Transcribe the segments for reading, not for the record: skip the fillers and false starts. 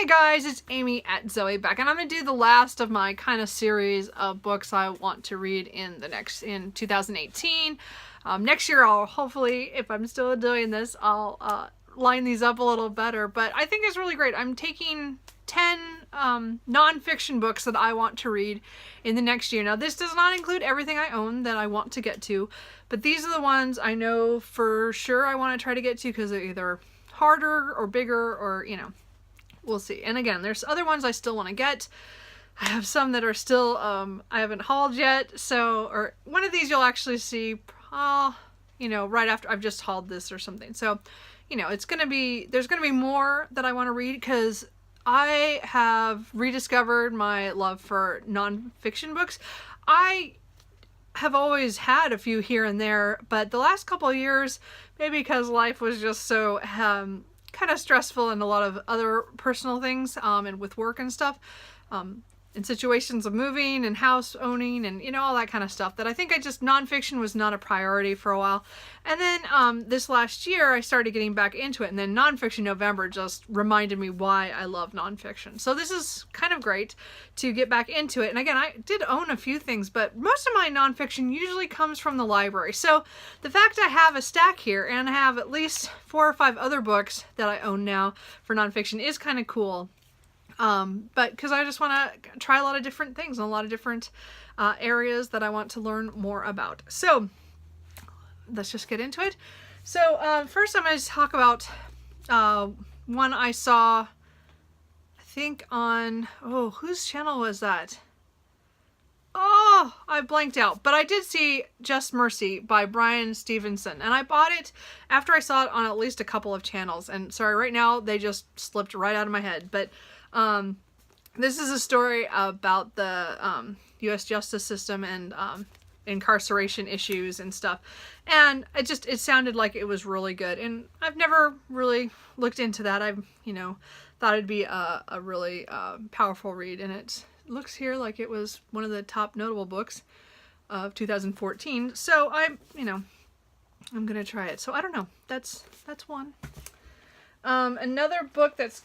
Hey guys, it's Amy at Zoe back, and I'm going to do the last of my kind of series of books I want to read in 2018. Next year I'll hopefully, if I'm still doing this, I'll line these up a little better, but I think it's really great. I'm taking 10 nonfiction books that I want to read in the next year. Now this does not include everything I own that I want to get to, but these are the ones I know for sure I want to try to get to because they're either harder or bigger or, you know, we'll see. And again, there's other ones I still want to get. I have some that are still, I haven't hauled yet. So, or one of these you'll actually see, you know, right after I've just hauled this or something. So, you know, there's going to be more that I want to read because I have rediscovered my love for nonfiction books. I have always had a few here and there, but the last couple of years, maybe because life was just so, kind of stressful and a lot of other personal things and with work and stuff in situations of moving and house owning and, you know, all that kind of stuff, that I think nonfiction was not a priority for a while. And then this last year I started getting back into it, and then Nonfiction November just reminded me why I love nonfiction. So this is kind of great to get back into it. And again, I did own a few things, but most of my nonfiction usually comes from the library. So the fact I have a stack here and I have at least 4 or 5 other books that I own now for nonfiction is kind of cool. But because I just want to try a lot of different things and a lot of different areas that I want to learn more about. So let's just get into it. So first I'm going to talk about one I saw, I think on, whose channel was that? Oh, I blanked out. But I did see Just Mercy by Brian Stevenson, and I bought it after I saw it on at least a couple of channels. And sorry, right now they just slipped right out of my head. But this is a story about the U.S. justice system and incarceration issues and stuff. And it sounded like it was really good. And I've never really looked into that. I've, you know, thought it'd be a really powerful read. And it looks here like it was one of the top notable books of 2014. So I'm going to try it. So I don't know. That's one. Another book that's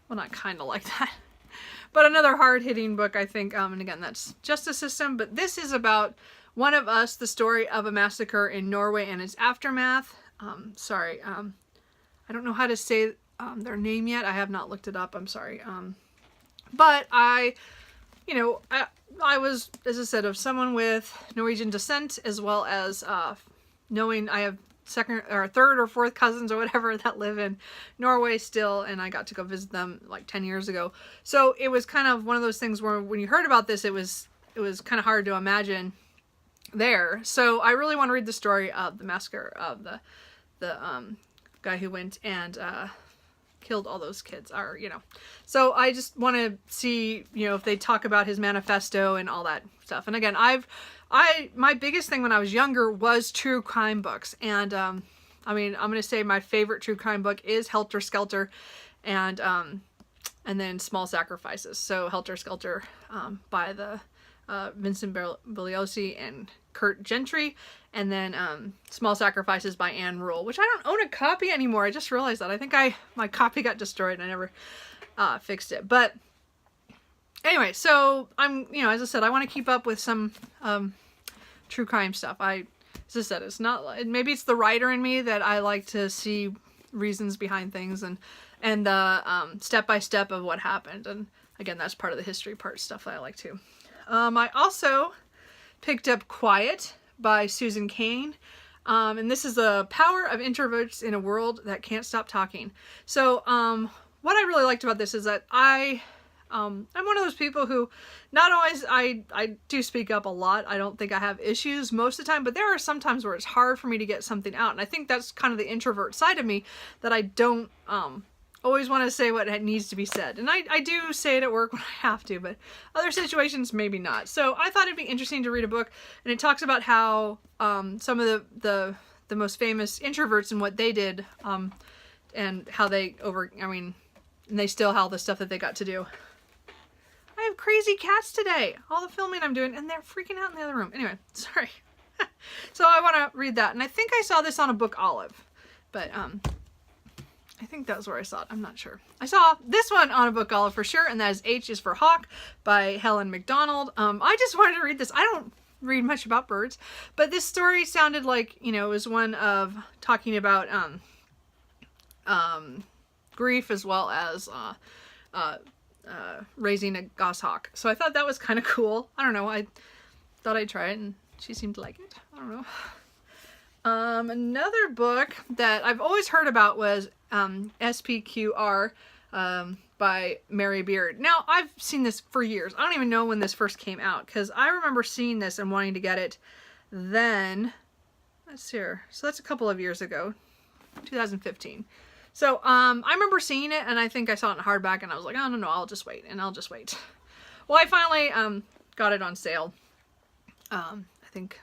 not kind of like that, but another hard-hitting book, I think, and again, that's Justice System, but this is about One of Us, the story of a massacre in Norway and its aftermath. Sorry, I don't know how to say their name yet. I have not looked it up. I'm sorry. But I was, as I said, of someone with Norwegian descent, as well as knowing I have second or third or fourth cousins or whatever that live in Norway still, and I got to go visit them like 10 years ago. So it was kind of one of those things where when you heard about this, it was kind of hard to imagine there. So I really want to read the story of the massacre of the guy who went and killed all those kids, or, you know. So I just want to see, you know, if they talk about his manifesto and all that stuff. And again, my biggest thing when I was younger was true crime books. And, I mean, I'm going to say my favorite true crime book is Helter Skelter and then Small Sacrifices. So Helter Skelter, by the, Vincent Bugliosi and Kurt Gentry, and then, Small Sacrifices by Anne Rule, which I don't own a copy anymore. I just realized that. I think my copy got destroyed and I never, fixed it. But anyway, so I'm, you know, as I said, I want to keep up with some true crime stuff. As I said, it's not, maybe it's the writer in me that I like to see reasons behind things and the step by step of what happened. And again, that's part of the history part stuff that I like too. I also picked up Quiet by Susan Cain. And this is the power of introverts in a world that can't stop talking. So what I really liked about this is that I'm one of those people who not always, I do speak up a lot. I don't think I have issues most of the time, but there are some times where it's hard for me to get something out. And I think that's kind of the introvert side of me, that I don't always want to say what needs to be said. And I do say it at work when I have to, but other situations, maybe not. So I thought it'd be interesting to read a book, and it talks about how some of the most famous introverts and what they did, and how they and they still how the stuff that they got to do. I have crazy cats today. All the filming I'm doing, and they're freaking out in the other room. Anyway, sorry. So I want to read that. And I think I saw this on a Book Olive. But I think that's where I saw it. I'm not sure. I saw this one on a book olive for sure, and that is H is for Hawk by Helen McDonald. I just wanted to read this. I don't read much about birds, but this story sounded like, you know, it was one of talking about grief as well as raising a goshawk. So I thought that was kind of cool. I don't know. I thought I'd try it, and she seemed to like it. I don't know. Another book that I've always heard about was SPQR by Mary Beard. Now, I've seen this for years. I don't even know when this first came out, because I remember seeing this and wanting to get it then. Let's see here. So that's a couple of years ago, 2015. So I remember seeing it, and I think I saw it in hardback, and I was like, oh, no, I'll just wait, and I'll just wait. Well, I finally got it on sale. I think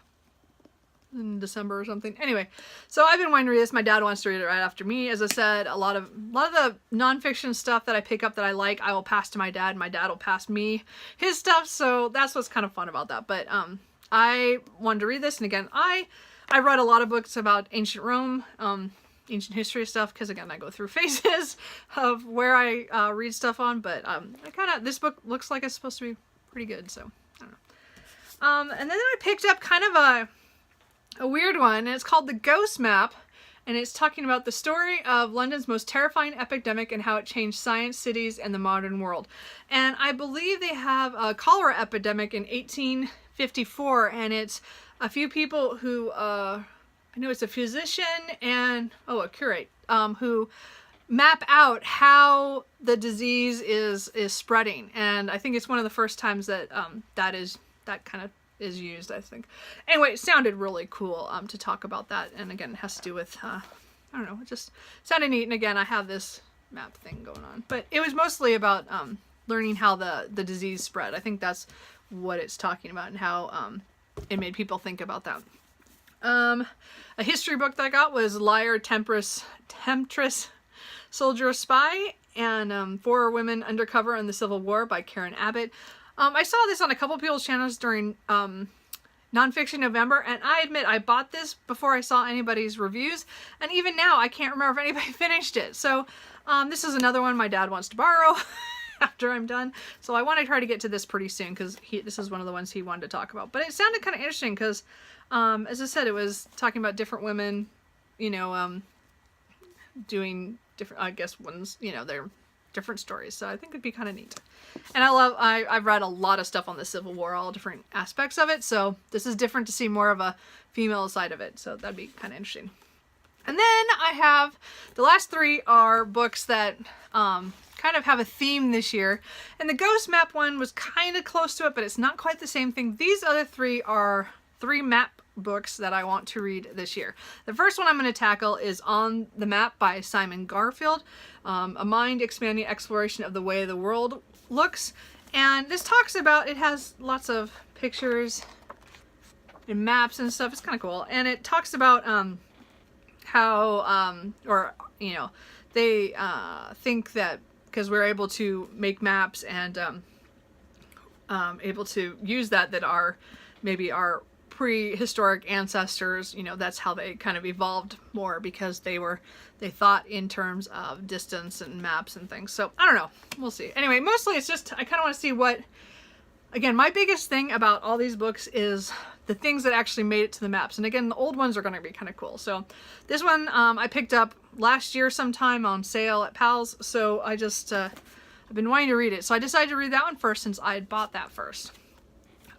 in December or something. Anyway, so I've been wanting to read this. My dad wants to read it right after me. As I said, a lot of the nonfiction stuff that I pick up that I like, I will pass to my dad. My dad will pass me his stuff. So that's what's kind of fun about that. But I wanted to read this, and again, I read a lot of books about ancient Rome, ancient history stuff, because again, I go through phases of where I read stuff on. But this book looks like it's supposed to be pretty good. So I don't know. And then I picked up kind of a weird one, and it's called The Ghost Map, and it's talking about the story of London's most terrifying epidemic and how it changed science, cities, and the modern world. And I believe they have a cholera epidemic in 1854, and it's a few people who, I know it's a physician and, a curate, who map out how the disease is spreading. And I think it's one of the first times that that kind of is used, I think. Anyway, it sounded really cool to talk about that, and again, it has to do with I don't know, it just sounded neat. And again, I have this map thing going on, but it was mostly about learning how the disease spread. I think that's what it's talking about, and how it made people think about that. A history book that I got was Liar, Temptress, Soldier, Spy, and Four Women Undercover in the Civil War by Karen Abbott. I saw this on a couple people's channels during Nonfiction November, and I admit I bought this before I saw anybody's reviews, and even now I can't remember if anybody finished it. So this is another one my dad wants to borrow after I'm done. So I want to try to get to this pretty soon, because this is one of the ones he wanted to talk about. But it sounded kind of interesting because, as I said, it was talking about different women, you know, doing different, I guess, ones, you know, their different stories. So I think it'd be kind of neat. And I've read a lot of stuff on the Civil War, all different aspects of it. So this is different to see more of a female side of it. So that'd be kind of interesting. And then I have, the last three are books that kind of have a theme this year. And the Ghost Map one was kind of close to it, but it's not quite the same thing. These other three are 3 map books that I want to read this year. The first one I'm going to tackle is On the Map by Simon Garfield, a mind-expanding exploration of the way the world looks. And this talks about, it has lots of pictures and maps and stuff. It's kind of cool. And it talks about how, or, you know, they think that because we're able to make maps and able to use that are maybe our prehistoric ancestors, you know, that's how they kind of evolved more, because they thought in terms of distance and maps and things. So I don't know, we'll see. Anyway, mostly it's just, I kind of want to see what, again, my biggest thing about all these books is the things that actually made it to the maps. And again, the old ones are going to be kind of cool. So this one I picked up last year sometime on sale at Pal's. So I just, I've been wanting to read it. So I decided to read that one first, since I had bought that first.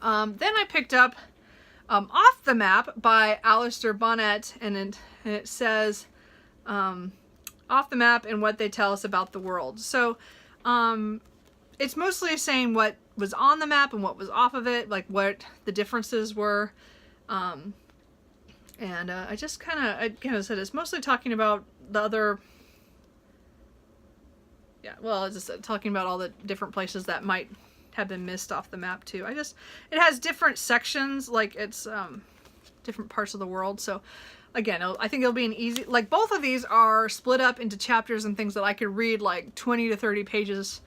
Then I picked up Off the Map by Alistair Bonnet, and it says off the map and what they tell us about the world. So it's mostly saying what was on the map and what was off of it, like what the differences were. And I just kind of, again, as I said, it's mostly talking about the other, yeah, well, as I said, talking about all the different places that might have been missed off the map too. It has different sections, like it's different parts of the world. So again, I think it'll be an easy, like both of these are split up into chapters and things that I could read like 20 to 30 pages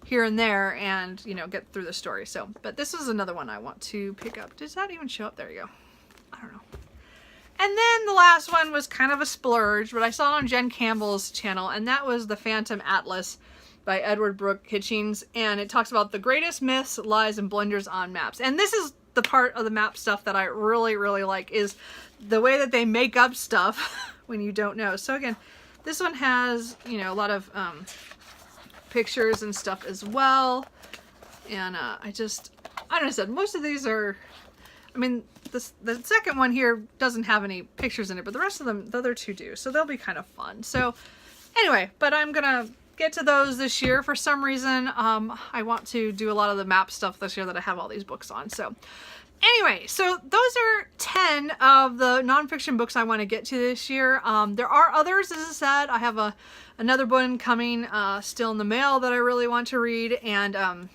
here and there and, you know, get through the story. So, but this is another one I want to pick up. Does that even show up? There you go. I don't know. And then the last one was kind of a splurge, but I saw it on Jen Campbell's channel, and that was The Phantom Atlas by Edward Brooke Hitchings, and it talks about the greatest myths, lies, and blunders on maps. And this is the part of the map stuff that I really, really like, is the way that they make up stuff when you don't know. So again, this one has, you know, a lot of pictures and stuff as well. And I don't know, said most of these are, I mean, the second one here doesn't have any pictures in it, but the rest of them, the other two do. So they'll be kind of fun. So anyway, but I'm gonna get to those this year. For some reason, I want to do a lot of the map stuff this year that I have all these books on. So anyway, so those are 10 of the nonfiction books I want to get to this year. There are others, as I said. I have another one coming still in the mail that I really want to read, and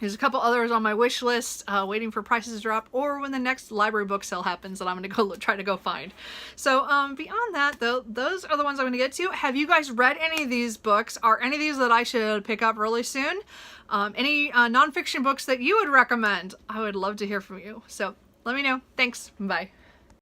there's a couple others on my wish list waiting for prices to drop, or when the next library book sale happens that I'm going to go try to go find. So beyond that, though, those are the ones I'm going to get to. Have you guys read any of these books? Are any of these that I should pick up really soon? Any nonfiction books that you would recommend? I would love to hear from you. So let me know. Thanks. Bye.